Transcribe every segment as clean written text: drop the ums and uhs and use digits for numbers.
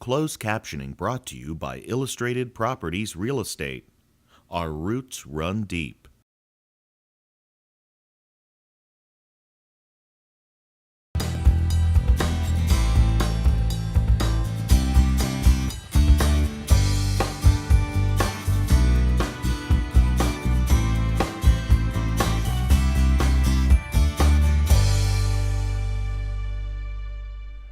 Closed captioning brought to you by Illustrated Properties Real Estate. Our roots run deep.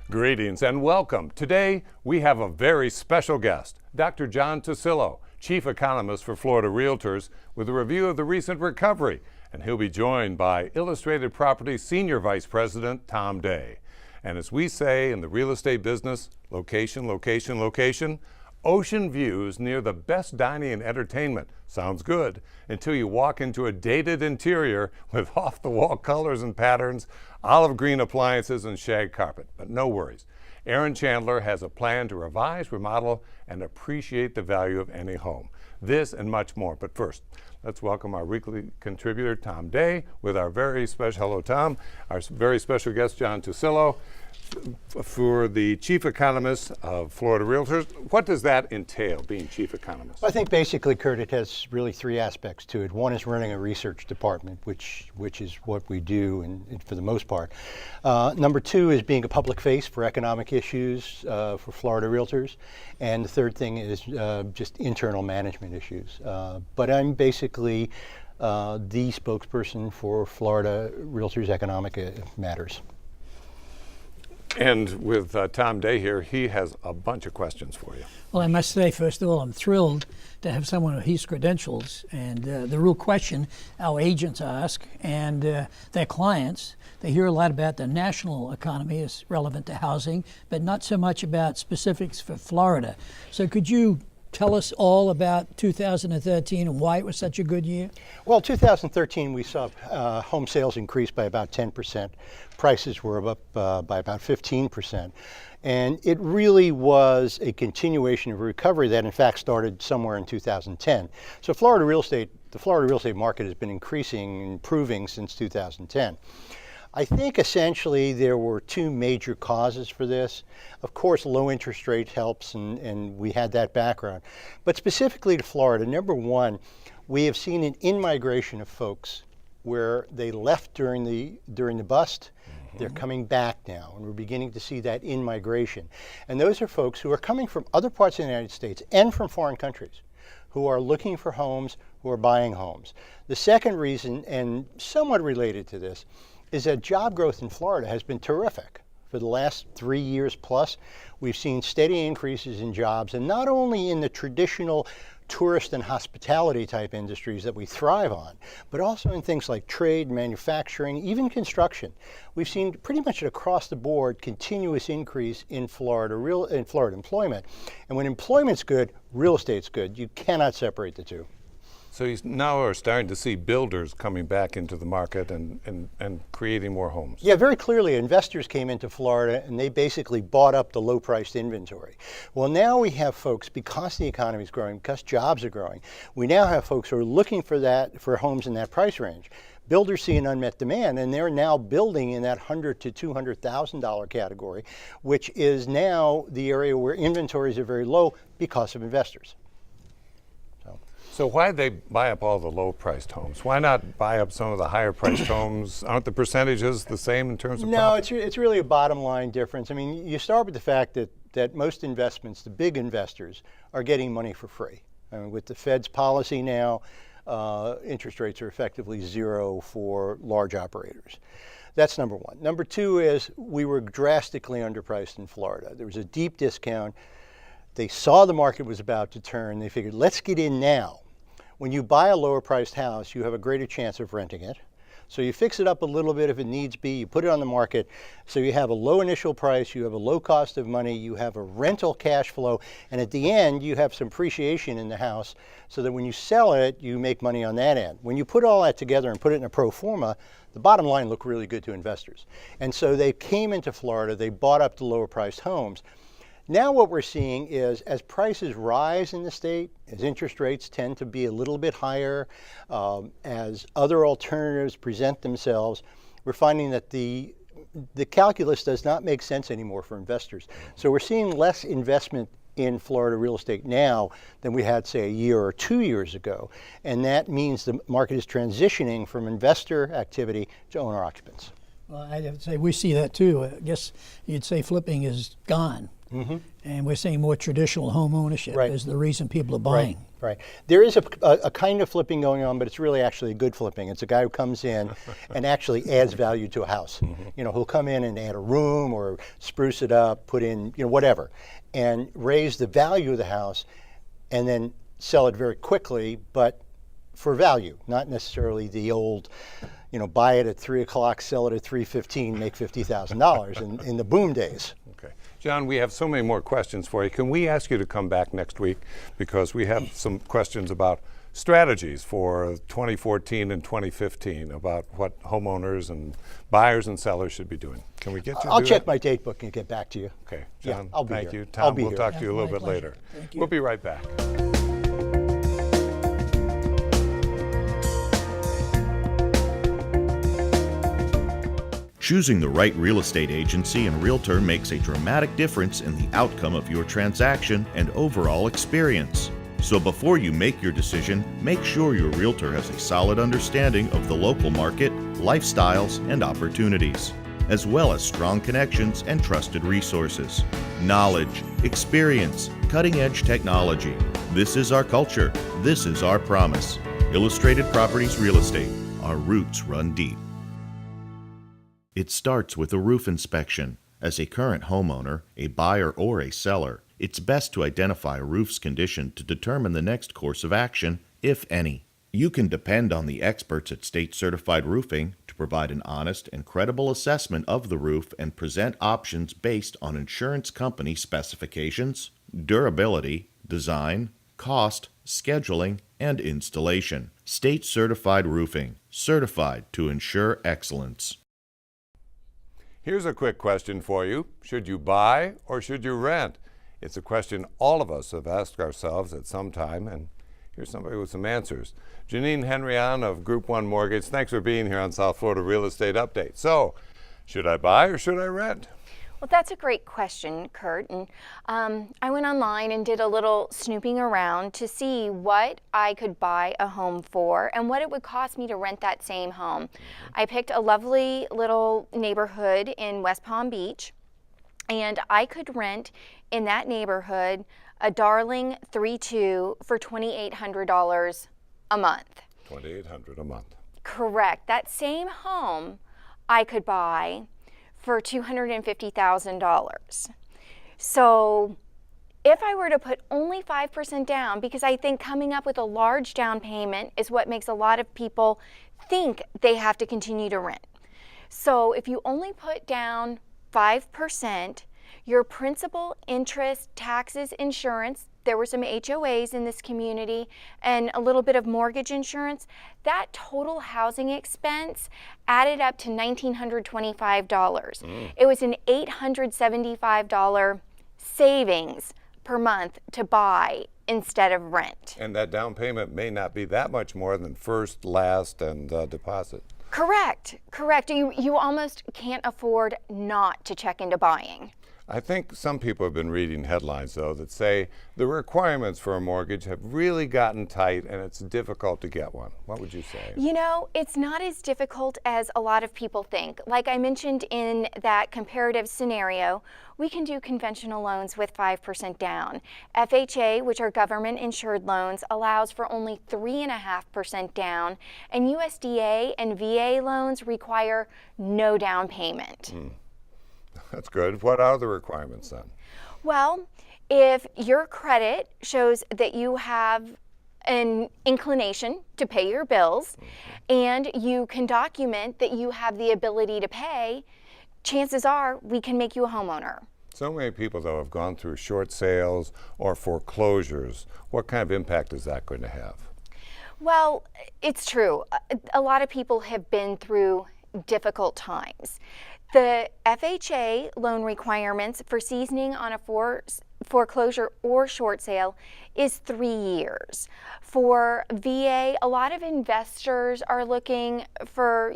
Greetings and welcome. Today we have a very special guest, Dr. John Tuccillo, Chief Economist for Florida Realtors, with a review of the recent recovery. And he'll be joined by Illustrated Properties Senior Vice President Tom Day. And as we say in the real estate business, location, location, location. Ocean views near the best dining and entertainment. Sounds good until you walk into a dated interior with off-the-wall colors and patterns, olive green appliances, and shag carpet. But no worries. Aaron Chandler has a plan to revise, remodel, and appreciate the value of any home. This and much more. But first, let's welcome our weekly contributor, Tom Day, with our very special, hello Tom, our very special guest, John Tuccillo, for the Chief Economist of Florida Realtors. What does that entail, being Chief Economist? I think basically, Kurt, it has really three aspects to it. One is running a research department, which is what we do and for the most part. Number two is being a public face for economic issues for Florida Realtors. And the third thing is just internal management issues. But I'm basically the spokesperson for Florida Realtors Economic Matters. And with Tom Day here, he has a bunch of questions for you. Well, I must say, first of all, I'm thrilled to have someone with his credentials. And the real question our agents ask and their clients, they hear a lot about the national economy as relevant to housing, but not so much about specifics for Florida. So could you tell us all about 2013 and why it was such a good year? Well, 2013, we saw home sales increase by about 10%. Prices were up by about 15%. And it really was a continuation of a recovery that, in fact, started somewhere in 2010. So the Florida real estate market has been increasing and improving since 2010. I think essentially there were two major causes for this. Of course, low interest rate helps, and we had that background. But specifically to Florida, number one, we have seen an in-migration of folks where they left during the bust. They're coming back now, and we're beginning to see that in-migration. And those are folks who are coming from other parts of the United States and from foreign countries who are looking for homes, who are buying homes. The second reason, and somewhat related to this, is that job growth in Florida has been terrific. For the last 3 years plus, we've seen steady increases in jobs, and not only in the traditional tourist and hospitality type industries that we thrive on, but also in things like trade, manufacturing, even construction. We've seen pretty much across the board continuous increase in Florida employment. And when employment's good, real estate's good. You cannot separate the two. So you now are starting to see builders coming back into the market and creating more homes. Yeah, very clearly. Investors came into Florida and they basically bought up the low-priced inventory. Well, now we have folks, because the economy is growing, because jobs are growing, we now have folks who are looking for homes in that price range. Builders see an unmet demand, and they're now building in that $100,000 to $200,000 category, which is now the area where inventories are very low because of investors. So why did they buy up all the low-priced homes? Why not buy up some of the higher-priced homes? Aren't the percentages the same in terms of profit? No, it's really a bottom-line difference. I mean, you start with the fact that most investments, the big investors, are getting money for free. I mean, with the Fed's policy now, interest rates are effectively zero for large operators. That's number one. Number two is we were drastically underpriced in Florida. There was a deep discount. They saw the market was about to turn. They figured, let's get in now. When you buy a lower priced house, you have a greater chance of renting it. So you fix it up a little bit if it needs be, you put it on the market. So you have a low initial price, you have a low cost of money, you have a rental cash flow, and at the end you have some appreciation in the house so that when you sell it, you make money on that end. When you put all that together and put it in a pro forma, the bottom line looked really good to investors. And so they came into Florida, they bought up the lower priced homes. Now what we're seeing is as prices rise in the state, as interest rates tend to be a little bit higher, as other alternatives present themselves, we're finding that the the calculus does not make sense anymore for investors. So we're seeing less investment in Florida real estate now than we had, say, a year or 2 years ago. And that means the market is transitioning from investor activity to owner occupants. Well, I'd have to say we see that too. I guess you'd say flipping is gone. And we're seeing more traditional home ownership Right. is the reason people are buying. Right. There is a kind of flipping going on, but it's really actually a good flipping. It's a guy who comes in and actually adds value to a house. You know, he'll come in and add a room or spruce it up, put in, you know, whatever, and raise the value of the house and then sell it very quickly, but for value, not necessarily the old, you know, buy it at 3 o'clock, sell it at 3:15, make $50,000 in the boom days. Okay. John, we have so many more questions for you. Can we ask you to come back next week? Because we have some questions about strategies for 2014 and 2015 about what homeowners and buyers and sellers should be doing. Can we get you to I'll do check that? my date book and get back to you. Okay. Yeah, John, I'll be thank here. you. I'll Tom, be we'll here. talk to you a Yeah, little my bit pleasure. later. Thank you. We'll be right back. Choosing the right real estate agency and realtor makes a dramatic difference in the outcome of your transaction and overall experience. So before you make your decision, make sure your realtor has a solid understanding of the local market, lifestyles, and opportunities, as well as strong connections and trusted resources. Knowledge, experience, cutting-edge technology. This is our culture. This is our promise. Illustrated Properties Real Estate. Our roots run deep. It starts with a roof inspection. As a current homeowner, a buyer, or a seller, it's best to identify a roof's condition to determine the next course of action, if any. You can depend on the experts at State Certified Roofing to provide an honest and credible assessment of the roof and present options based on insurance company specifications, durability, design, cost, scheduling, and installation. State Certified Roofing, certified to ensure excellence. Here's a quick question for you. Should you buy or should you rent? It's a question all of us have asked ourselves at some time, and here's somebody with some answers. Janine Henryan of Group 1 Mortgage, thanks for being here on South Florida Real Estate Update. So, should I buy or should I rent? Well, that's a great question, Kurt. And I went online and did a little snooping around to see what I could buy a home for and what it would cost me to rent that same home. I picked a lovely little neighborhood in West Palm Beach, and I could rent in that neighborhood a darling 3-2 for $2,800 a month. $2,800 a month. Correct. That same home I could buy for $250,000. So if I were to put only 5% down, because I think coming up with a large down payment is what makes a lot of people think they have to continue to rent. So if you only put down 5%, your principal, interest, taxes, insurance, there were some HOAs in this community, and a little bit of mortgage insurance, that total housing expense added up to $1,925. It was an $875 savings per month to buy instead of rent. And that down payment may not be that much more than first, last, and deposit. Correct. You almost can't afford not to check into buying. I think some people have been reading headlines, though, that say the requirements for a mortgage have really gotten tight and it's difficult to get one. What would you say? You know, it's not as difficult as a lot of people think. Like I mentioned in that comparative scenario, we can do conventional loans with 5% down. FHA, which are government insured loans, allows for only 3.5% down, and USDA and VA loans require no down payment. That's good. What are the requirements then? Well, if your credit shows that you have an inclination to pay your bills and you can document that you have the ability to pay, chances are we can make you a homeowner. So many people, though, have gone through short sales or foreclosures. What kind of impact is that going to have? Well, it's true. A lot of people have been through difficult times. The FHA loan requirements for seasoning on a foreclosure or short sale is 3 years. For VA, a lot of investors are looking for,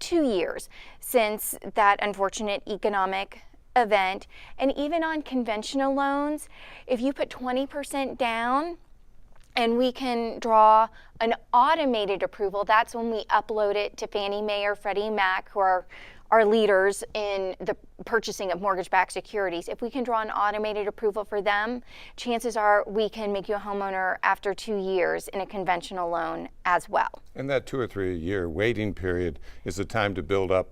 2 years since that unfortunate economic event. And even on conventional loans, if you put 20% down and we can draw an automated approval, that's when we upload it to Fannie Mae or Freddie Mac, who are our leaders in the purchasing of mortgage-backed securities. If we can draw an automated approval for them, chances are we can make you a homeowner after 2 years in a conventional loan as well. And that 2 or 3 year waiting period is the time to build up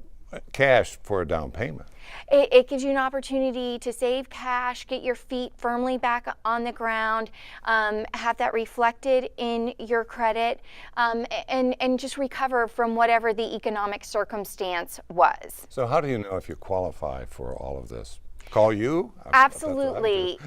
cash for a down payment. It gives you an opportunity to save cash, get your feet firmly back on the ground, have that reflected in your credit, and just recover from whatever the economic circumstance was. So how do you know if you qualify for all of this? Call you? Absolutely.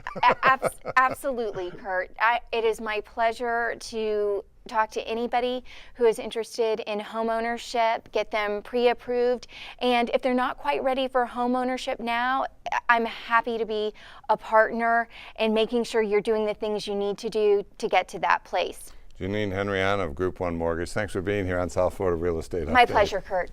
Absolutely, Kurt. It is my pleasure to talk to anybody who is interested in homeownership, get them pre-approved, and if they're not quite ready for homeownership now, I'm happy to be a partner in making sure you're doing the things you need to do to get to that place. Janine Henriana of Group 1 Mortgage, thanks for being here on South Florida Real Estate Update. My pleasure, Kurt.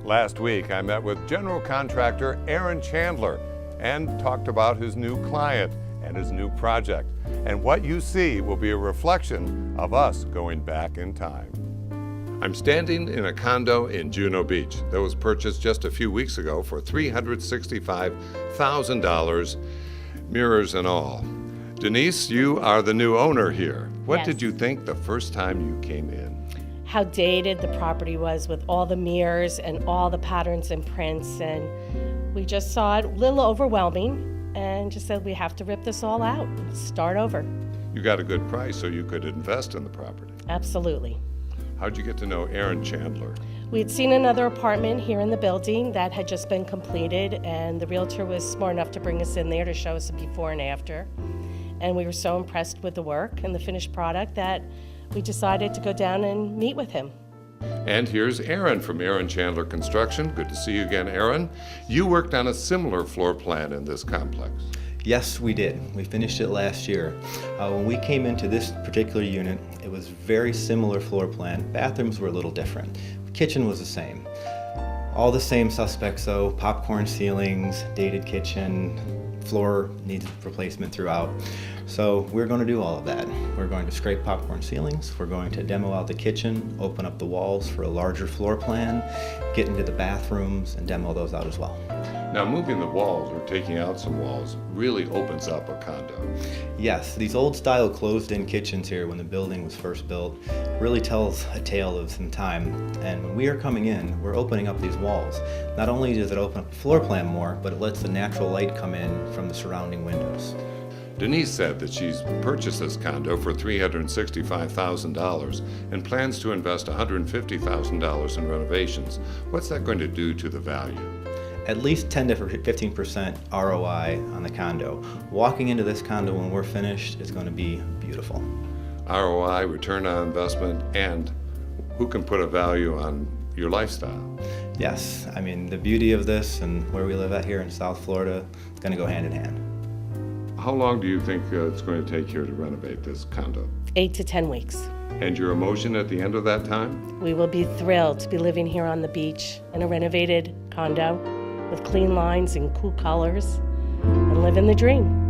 Last week, I met with general contractor Aaron Chandler and talked about his new client and his new project. And what you see will be a reflection of us going back in time. I'm standing in a condo in Juno Beach that was purchased just a few weeks ago for $365,000, mirrors and all. Denise, you are the new owner here. What Yes. did you think the first time you came in? How dated the property was with all the mirrors and all the patterns and prints, and we just saw it a little overwhelming and just said we have to rip this all out and start over. You got a good price so you could invest in the property. Absolutely. How'd you get to know Aaron Chandler? We had seen another apartment here in the building that had just been completed, and the realtor was smart enough to bring us in there to show us a before and after. And we were so impressed with the work and the finished product that we decided to go down and meet with him. And here's Aaron from Aaron Chandler Construction. Good to see you again, Aaron. You worked on a similar floor plan in this complex. Yes, we did. We finished it last year. When we came into this particular unit, it was very similar floor plan. Bathrooms were a little different. Kitchen was the same. All the same suspects though, popcorn ceilings, dated kitchen, floor needs replacement throughout. So we're going to do all of that. We're going to scrape popcorn ceilings, we're going to demo out the kitchen, open up the walls for a larger floor plan, get into the bathrooms and demo those out as well. Now, moving the walls or taking out some walls really opens up a condo. Yes, these old style closed-in kitchens here when the building was first built really tells a tale of some time. And when we are coming in, we're opening up these walls. Not only does it open up the floor plan more, but it lets the natural light come in from the surrounding windows. Denise said that she's purchased this condo for $365,000 and plans to invest $150,000 in renovations. What's that going to do to the value? At least 10 to 15% ROI on the condo. Walking into this condo when we're finished is going to be beautiful. ROI, return on investment, and who can put a value on your lifestyle? Yes, I mean the beauty of this and where we live at here in South Florida, it's going to go hand in hand. How long do you think it's going to take here to renovate this condo? 8 to 10 weeks. And your emotion at the end of that time? We will be thrilled to be living here on the beach in a renovated condo with clean lines and cool colors and living the dream.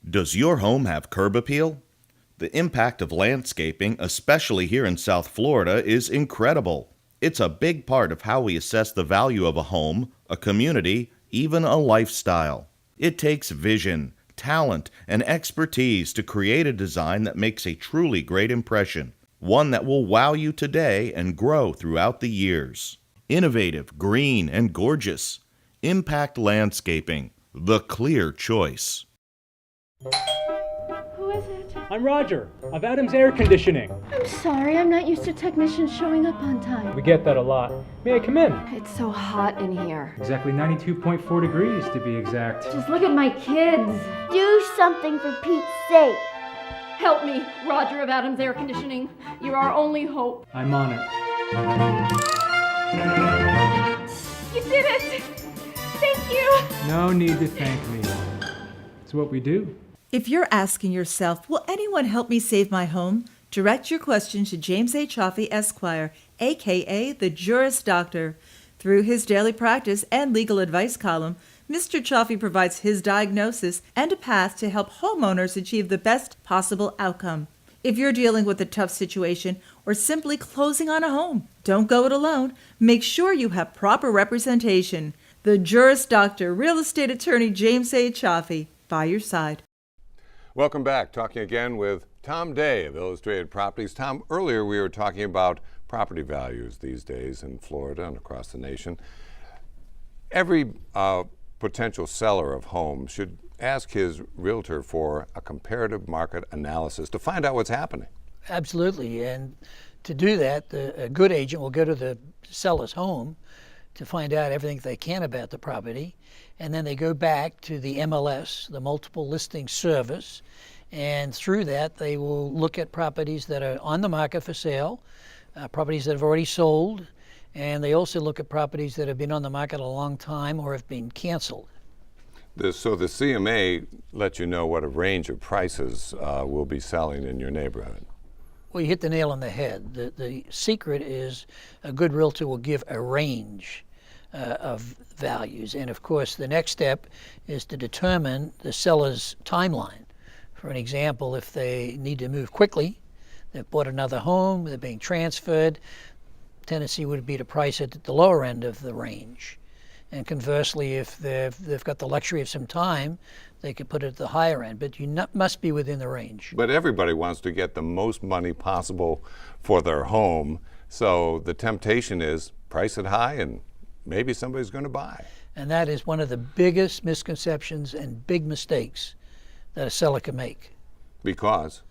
Does your home have curb appeal? The impact of landscaping, especially here in South Florida, is incredible. It's a big part of how we assess the value of a home, a community, even a lifestyle. It takes vision, talent, and expertise to create a design that makes a truly great impression, one that will wow you today and grow throughout the years. Innovative, green, and gorgeous. Impact Landscaping, the clear choice. Who is it? I'm Roger, of Adams Air Conditioning. I'm sorry, I'm not used to technicians showing up on time. We get that a lot. May I come in? It's so hot in here. Exactly 92.4 degrees to be exact. Just look at my kids. Do something for Pete's sake. Help me, Roger of Adams Air Conditioning. You're our only hope. I'm on it. You did it! Thank you! No need to thank me. what we do. If you're asking yourself, will anyone help me save my home? Direct your question to James A. Chaffee, Esquire, a.k.a. the Juris Doctor. Through his daily practice and legal advice column, Mr. Chaffee provides his diagnosis and a path to help homeowners achieve the best possible outcome. If you're dealing with a tough situation or simply closing on a home, don't go it alone. Make sure you have proper representation. The Juris Doctor, real estate attorney James A. Chaffee, by your side. Welcome back. Talking again with Tom Day of Illustrated Properties. Tom, earlier we were talking about property values these days in Florida and across the nation. Every potential seller of homes should ask his realtor for a comparative market analysis to find out what's happening. Absolutely, and to do that, a good agent will go to the seller's home to find out everything they can about the property, and then they go back to the MLS, the Multiple Listing Service, and through that they will look at properties that are on the market for sale, properties that have already sold, and they also look at properties that have been on the market a long time or have been canceled. So the CMA lets you know what a range of prices will be selling in your neighborhood. Well, you hit the nail on the head. The secret is a good realtor will give a range of values. And of course, the next step is to determine the seller's timeline. For an example, if they need to move quickly, they've bought another home, they're being transferred, tendency would be to price it at the lower end of the range. And conversely, if they've got the luxury of some time, they could put it at the higher end, but you must be within the range. But everybody wants to get the most money possible for their home, so the temptation is price it high and maybe somebody's going to buy. And that is one of the biggest misconceptions and big mistakes that a seller can make. Because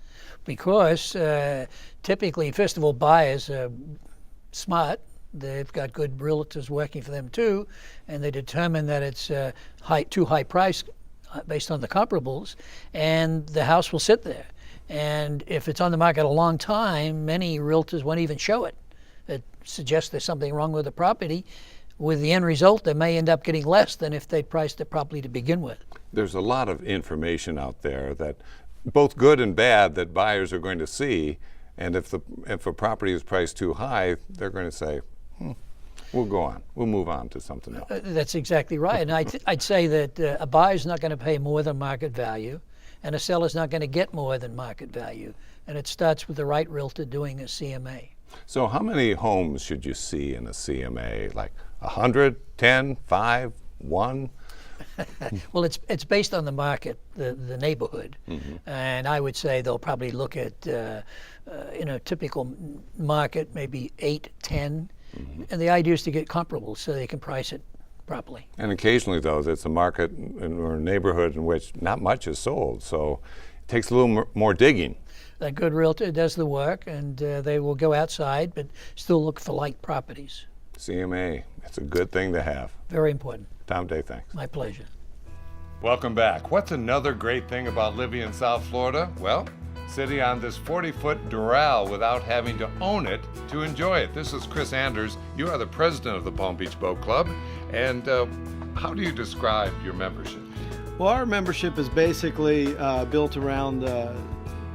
typically, first of all, buyers are smart. They've got good realtors working for them too, and they determine that it's too high price based on the comparables, and the house will sit there. And if it's on the market a long time, many realtors won't even show it. It suggests there's something wrong with the property. With the end result, they may end up getting less than if they priced it properly to begin with. There's a lot of information out there that both good and bad that buyers are going to see, and if a property is priced too high, they're going to say, we'll go on. We'll move on to something else. That's exactly right. And I'd say that a buyer's not going to pay more than market value, and a seller's not going to get more than market value. And it starts with the right realtor doing a CMA. So how many homes should you see in a CMA? Like 100, 10, 5, 1? Well, it's based on the market, the neighborhood. Mm-hmm. And I would say they'll probably look at, typical market, maybe 8, 10. Mm-hmm. And the idea is to get comparable so they can price it properly. And occasionally, though, there's a market or a neighborhood in which not much is sold, so it takes a little more digging. A good realtor does the work, and they will go outside, but still look for like properties. CMA, it's a good thing to have. Very important. Tom Day, thanks. My pleasure. Welcome back. What's another great thing about living in South Florida? Well, sitting on this 40-foot Doral without having to own it to enjoy it. This is Chris Anders. You are the president of the Palm Beach Boat Club. And how do you describe your membership? Well, our membership is basically built around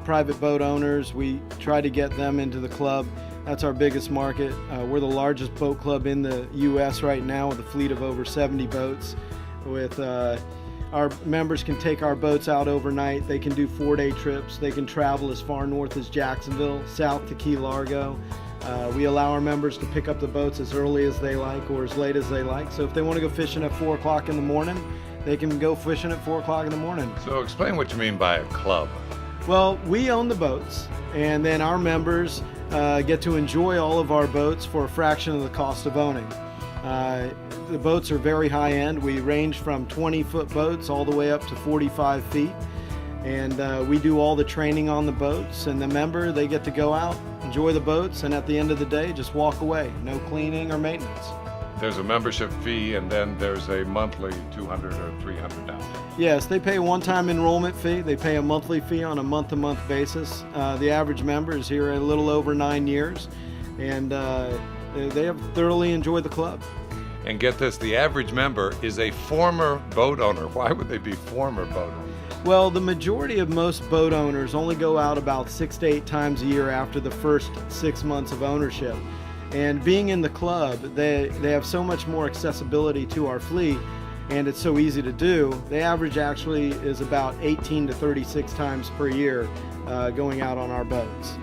private boat owners. We try to get them into the club. That's our biggest market. We're the largest boat club in the U.S. right now with a fleet of over 70 boats. With our members can take our boats out overnight. They can do 4-day trips. They can travel as far north as Jacksonville, south to Key Largo. We allow our members to pick up the boats as early as they like or as late as they like. So if they want to go fishing at 4 o'clock in the morning, they can go fishing at 4 o'clock in the morning. So explain what you mean by a club. Well, we own the boats, and then our members get to enjoy all of our boats for a fraction of the cost of owning. The boats are very high end. We range from 20-foot boats all the way up to 45 feet. And we do all the training on the boats, and the member, they get to go out, enjoy the boats, and at the end of the day, just walk away. No cleaning or maintenance. There's a membership fee, and then there's a monthly $200 or $300. Yes, they pay a one-time enrollment fee. They pay a monthly fee on a month-to-month basis. The average member is here a little over 9 years, and they have thoroughly enjoyed the club. And get this, the average member is a former boat owner. Why would they be former boat owners? Well, the majority of most boat owners only go out about 6 to 8 times a year after the first 6 months of ownership. And being in the club, they have so much more accessibility to our fleet, and it's so easy to do. The average actually is about 18 to 36 times per year going out on our boats.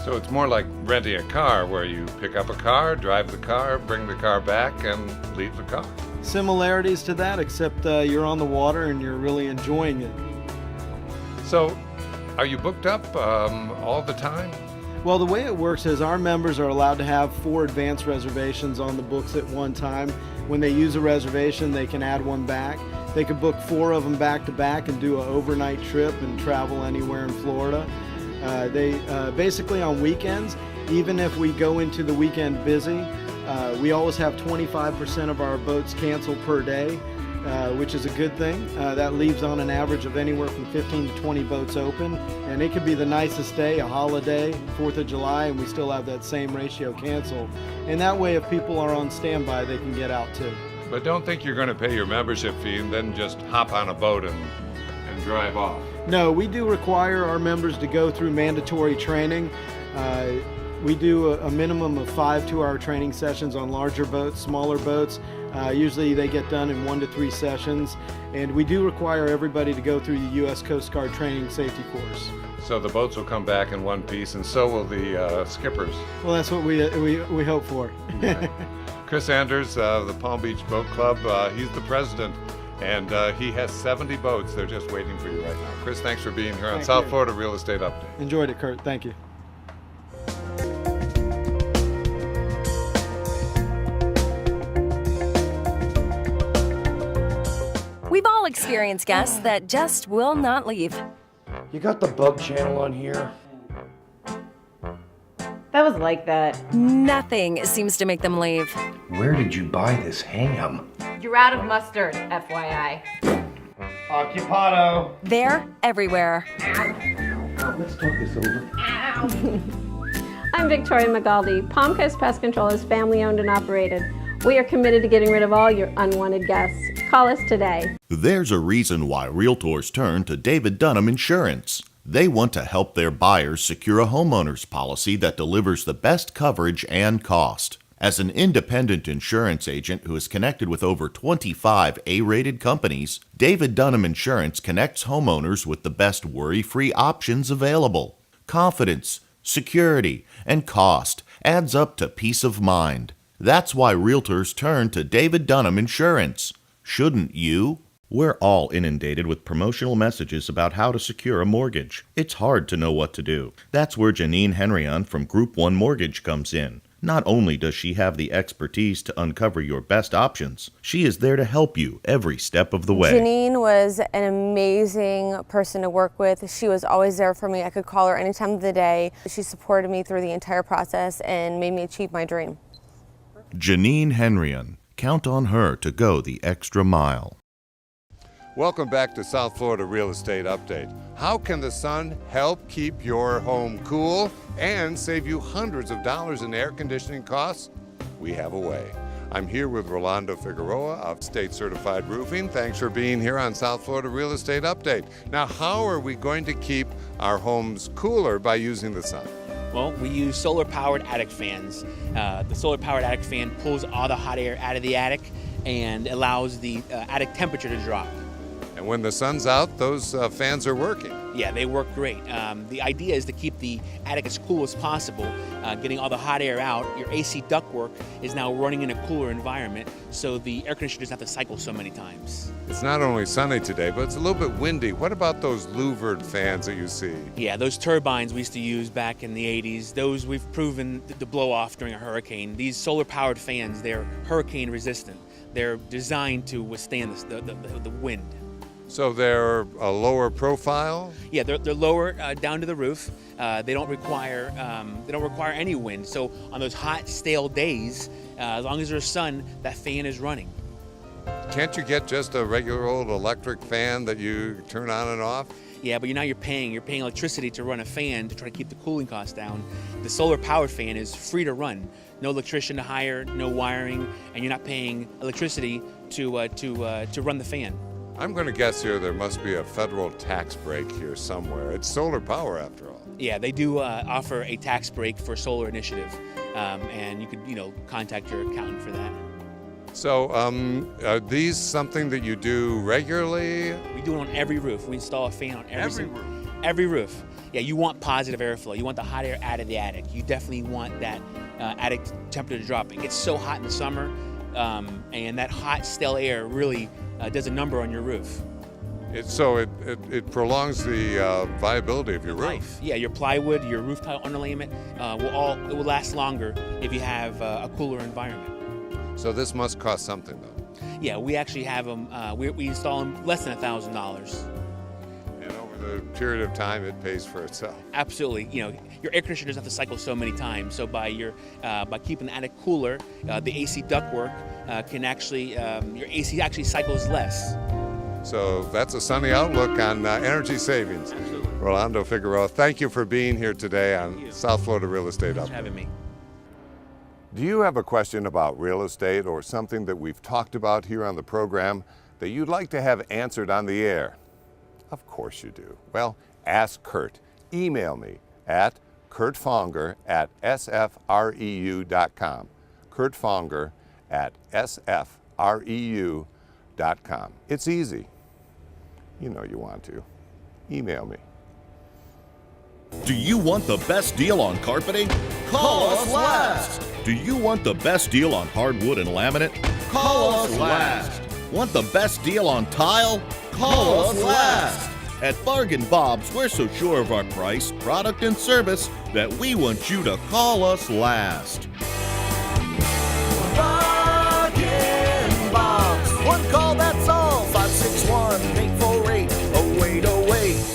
So it's more like renting a car where you pick up a car, drive the car, bring the car back, and leave the car. Similarities to that, except you're on the water and you're really enjoying it. So are you booked up all the time? Well, the way it works is our members are allowed to have 4 advance reservations on the books at one time. When they use a reservation, they can add one back. They could book 4 of them back to back and do an overnight trip and travel anywhere in Florida. They basically on weekends, even if we go into the weekend busy, we always have 25% of our boats canceled per day, which is a good thing. That leaves on an average of anywhere from 15 to 20 boats open, and it could be the nicest day, a holiday, 4th of July, and we still have that same ratio canceled. And that way, if people are on standby, they can get out too. But don't think you're going to pay your membership fee and then just hop on a boat and drive off. No, we do require our members to go through mandatory training. We do a minimum of 5 2-hour training sessions on larger boats, smaller boats. Usually they get done in 1 to 3 sessions. And we do require everybody to go through the U.S. Coast Guard training safety course. So the boats will come back in one piece, and so will the skippers. Well, that's what we hope for. Okay. Chris Anders, the Palm Beach Boat Club, he's the president, and he has 70 boats. They're just waiting for you right now. Chris, thanks for being here on South Florida Real Estate Update. Enjoyed it, Kurt. Thank you. We've all experienced guests that just will not leave. You got the bug channel on here? That was like that. Nothing seems to make them leave. Where did you buy this ham? You're out of mustard, FYI. Occupado. They're everywhere. Let's talk this over. I'm Victoria Magaldi. Palm Coast Pest Control is family owned and operated. We are committed to getting rid of all your unwanted guests. Call us today. There's a reason why realtors turn to David Dunham Insurance. They want to help their buyers secure a homeowner's policy that delivers the best coverage and cost. As an independent insurance agent who is connected with over 25 A-rated companies, David Dunham Insurance connects homeowners with the best worry-free options available. Confidence, security, and cost adds up to peace of mind. That's why realtors turn to David Dunham Insurance. Shouldn't you? We're all inundated with promotional messages about how to secure a mortgage. It's hard to know what to do. That's where Janine Henryon from Group 1 Mortgage comes in. Not only does she have the expertise to uncover your best options, she is there to help you every step of the way. Janine was an amazing person to work with. She was always there for me. I could call her any time of the day. She supported me through the entire process and made me achieve my dream. Janine Henryon. Count on her to go the extra mile. Welcome back to South Florida Real Estate Update. How can the sun help keep your home cool and save you hundreds of dollars in air conditioning costs? We have a way. I'm here with Rolando Figueroa of State Certified Roofing. Thanks for being here on South Florida Real Estate Update. Now, how are we going to keep our homes cooler by using the sun? Well, we use solar-powered attic fans. The solar-powered attic fan pulls all the hot air out of the attic and allows the attic temperature to drop. And when the sun's out, those fans are working. Yeah, they work great. The idea is to keep the attic as cool as possible, getting all the hot air out. Your AC ductwork is now running in a cooler environment, so the air conditioner doesn't have to cycle so many times. It's not only sunny today, but it's a little bit windy. What about those louvered fans that you see? Yeah, those turbines we used to use back in the 80s, those we've proven to blow off during a hurricane. These solar-powered fans, they're hurricane resistant. They're designed to withstand the wind. So they're a lower profile? Yeah, they're lower down to the roof. They don't require any wind. So on those hot, stale days, as long as there's sun, that fan is running. Can't you get just a regular old electric fan that you turn on and off? Yeah, but you're paying electricity to run a fan to try to keep the cooling costs down. The solar powered fan is free to run. No electrician to hire, no wiring, and you're not paying electricity to run the fan. I'm going to guess here there must be a federal tax break here somewhere. It's solar power after all. Yeah, they do offer a tax break for solar initiative, and you could, contact your accountant for that. So, are these something that you do regularly? We do it on every roof. We install a fan on every roof. Yeah, you want positive airflow. You want the hot air out of the attic. You definitely want that attic temperature to drop. It gets so hot in the summer, and that hot, stale air really does a number on your roof. It prolongs the viability of your roof. Yeah, your plywood, your roof tile underlayment will last longer if you have a cooler environment. So this must cost something, though. Yeah, we actually have them. We install them less than $1,000. And over the period of time, it pays for itself. Absolutely. Your air conditioner doesn't have to cycle so many times. So by keeping the attic cooler, the AC ductwork can actually your AC actually cycles less. So that's a sunny outlook on energy savings. Absolutely. Rolando Figueroa, thank you for being here today on South Florida Real Estate Update. Thanks for having me. Do you have a question about real estate or something that we've talked about here on the program that you'd like to have answered on the air? Of course you do. Well, ask Kurt. Email me at kurtfonger@sfreu.com. kurtfonger@sfreu.com. It's easy. You know you want to. Email me. Do you want the best deal on carpeting? Call us last! Do you want the best deal on hardwood and laminate? Call us last! Want the best deal on tile? Call us last! At Bargain Bob's, we're so sure of our price, product, and service that we want you to call us last. Bargain Bob's. One call, that's all. 561-848-0808.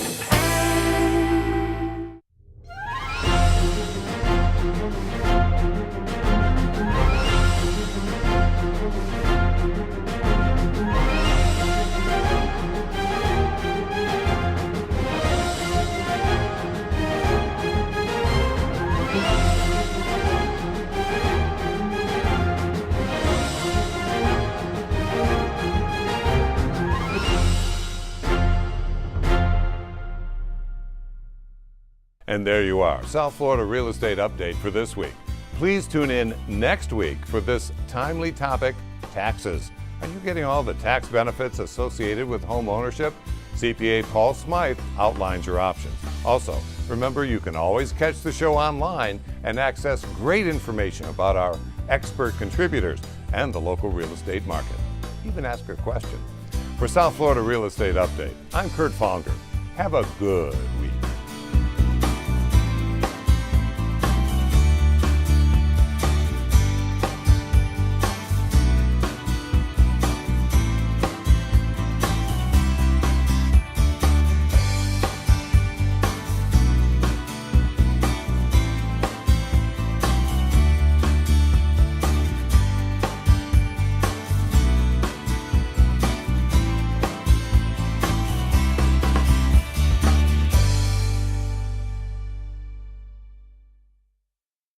And there you are, South Florida Real Estate Update for this week. Please tune in next week for this timely topic, taxes. Are you getting all the tax benefits associated with home ownership? CPA Paul Smythe outlines your options. Also, remember you can always catch the show online and access great information about our expert contributors and the local real estate market. Even ask a question. For South Florida Real Estate Update, I'm Kurt Fonger. Have a good week.